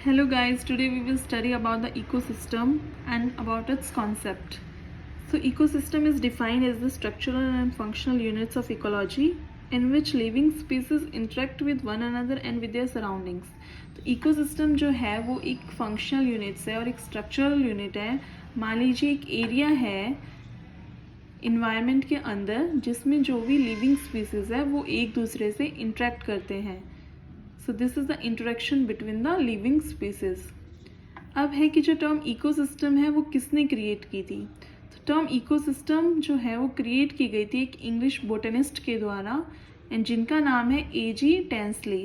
Hello guys, today we will study about the ecosystem and about its concept. So ecosystem is defined as the structural and functional units of ecology in which living species interact with one another and with their surroundings. तो ecosystem जो है वो एक functional units है और एक structural unit है. मान लीजिए एक एरिया है इन्वायरमेंट के अंदर जिसमें जो भी लिविंग स्पीसीज है वो एक दूसरे से इंटरेक्ट करते हैं. So this is the interaction between the living species. अब है कि जो टर्म इकोसिस्टम है वो किसने क्रिएट की थी. तो टर्म इकोसिस्टम जो है वो क्रिएट की गई थी एक इंग्लिश बोटनिस्ट के द्वारा एंड जिनका नाम है A.G. Tansley.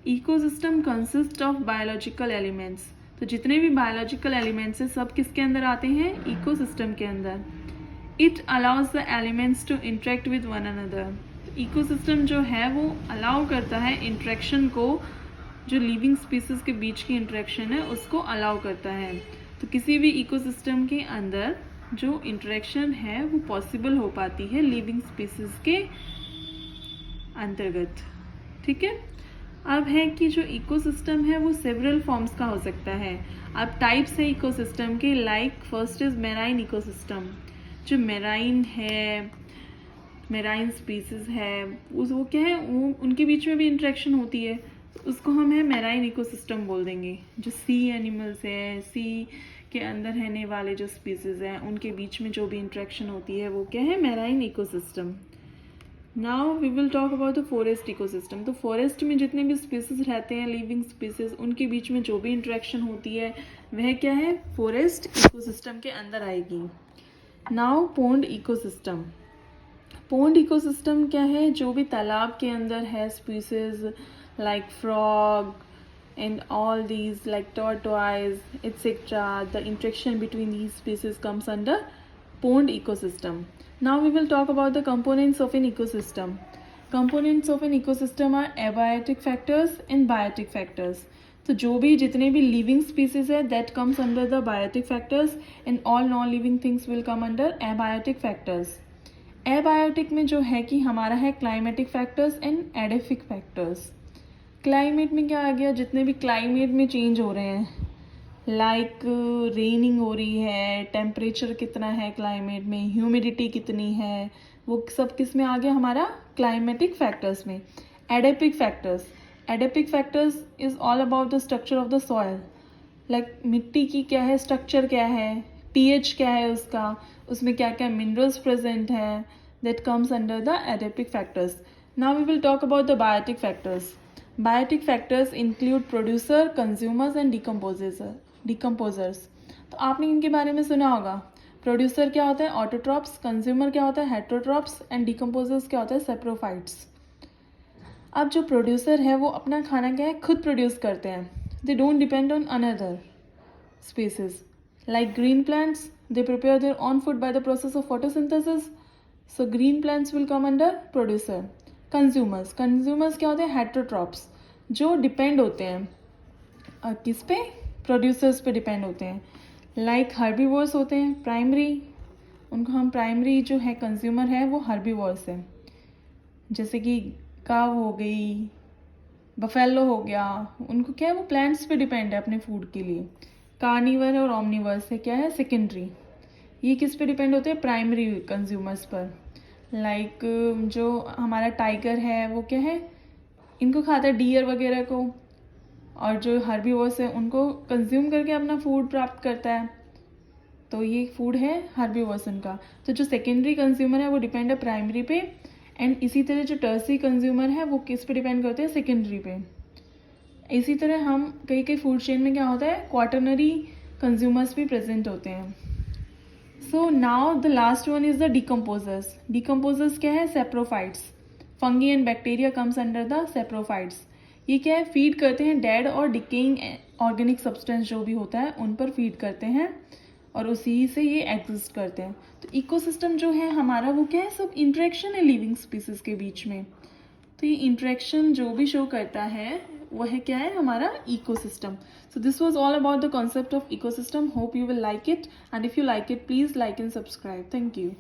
Ecosystem consist of biological elements. तो जितने भी बायोलॉजिकल एलिमेंट्स हैं सब किसके अंदर आते हैं, इकोसिस्टम के अंदर. It allows the elements to interact with one another. Ecosystem जो है वो अलाउ करता है इंटरेक्शन को, जो लिविंग स्पीसीज के बीच की इंटरेक्शन है उसको अलाउ करता है. तो किसी भी इकोसिस्टम के अंदर जो इंटरेक्शन है वो पॉसिबल हो पाती है लिविंग स्पीसीज के अंतर्गत. ठीक है. अब है कि जो इकोसिस्टम है वो सेवरल फॉर्म्स का हो सकता है. अब टाइप्स है इकोसिस्टम के, like first is marine ecosystem. जो मेराइन है, मेराइन स्पीसीज है वो क्या है, वो उनके बीच में भी इंटरेक्शन होती है, उसको हम है मेराइन इकोसिस्टम बोल देंगे. जो सी एनिमल्स है, सी के अंदर रहने वाले जो स्पीसीज हैं उनके बीच में जो भी इंटरेक्शन होती है वो क्या है, marine ecosystem. Now we will talk about the forest ecosystem. तो फॉरेस्ट में जितने भी स्पीसीज रहते हैं लिविंग स्पीसीज, उनके बीच में जो भी इंटरेक्शन होती है वह क्या है, फॉरेस्ट इकोसिस्टम के अंदर आएगी. Now pond ecosystem. Pond ecosystem क्या है, जो भी तालाब के अंदर है species like frog and all these like tortoise etc, the interaction between these species comes under pond ecosystem. Now we will talk about the components of an ecosystem. Components of an ecosystem are abiotic factors and biotic factors. तो जो भी जितने भी living species है that comes under the biotic factors and all non-living things will come under abiotic factors. Abiotic में जो है कि हमारा है climatic factors and edaphic factors. Climate में क्या आ गया, जितने भी क्लाइमेट में चेंज हो रहे हैं, लाइक रेनिंग हो रही है, टेम्परेचर कितना है क्लाइमेट में, ह्यूमिडिटी कितनी है, वो सब किस में आ गया, हमारा क्लाइमेटिक फैक्टर्स में. Adipic factors. Adipic factors is all about the structure of the soil. Like मिट्टी की क्या है, स्ट्रक्चर क्या है, पीएच क्या है उसका, उसमें क्या क्या मिनरल्स प्रेजेंट है, that comes under the edaphic factors. Now we will talk about the biotic factors. Biotic factors include producer, consumers and decomposers. तो आपने इनके बारे में सुना होगा. प्रोड्यूसर क्या होता है, ऑटोट्रॉप्स. कंज्यूमर क्या होता है, हेटरोट्रॉप्स. एंड डिकम्पोजर्स क्या होता है, सेप्रोफाइट्स. अब जो प्रोड्यूसर है वो अपना खाना क्या है, खुद प्रोड्यूस करते हैं. They don't depend on another species. Like green plants, they prepare their own food by the process of photosynthesis. So green plants will come under producer. Consumers. Consumers क्या होते हैं, heterotrophs, जो डिपेंड होते हैं किस पे, प्रोड्यूसर्स पे depend होते हैं. लाइक हर्बीवोर्स होते हैं, प्राइमरी, उनको हम प्राइमरी जो है कंज्यूमर है वो हर्बीवोर्स है. जैसे कि काव हो गई, बफेलो हो गया, उनको क्या है वो प्लांट्स पे डिपेंड है अपने फूड के लिए. कार्निवर और ओमनिवर से क्या है, सेकेंडरी. ये किस पे डिपेंड होते हैं, प्राइमरी कंज्यूमर्स पर. लाइक जो हमारा टाइगर है वो क्या है, इनको खाता है, डियर वगैरह को. और जो हर्बीवोर्स है उनको कंज्यूम करके अपना फूड प्राप्त करता है. तो ये फूड है हर्बीवोर्स उनका. तो जो सेकेंडरी कंज्यूमर है वो डिपेंड है प्राइमरी पे. एंड इसी तरह जो टर्सरी कंज्यूमर है वो किस पे डिपेंड करते हैं, सेकेंडरी पे. इसी तरह हम कई फूड चेन में क्या होता है, क्वाटरनरी कंज्यूमर्स भी प्रेजेंट होते हैं. So now the last one is the decomposers. Decomposers क्या है, saprophytes. Fungi and bacteria comes under the saprophytes. ये क्या है, फीड करते हैं डेड और डिकेइंग ऑर्गेनिक सब्सटेंस जो भी होता है उन पर फीड करते हैं और उसी से ये एग्जिस्ट करते हैं. तो इकोसिस्टम जो है हमारा वो क्या है, सब इंटरेक्शन है लिविंग स्पीसीज के बीच में. तो ये इंटरेक्शन जो भी शो करता है वह क्या है, हमारा ecosystem. So this was all about the concept of ecosystem. Hope you will like it, and if you like it please like and subscribe. Thank you.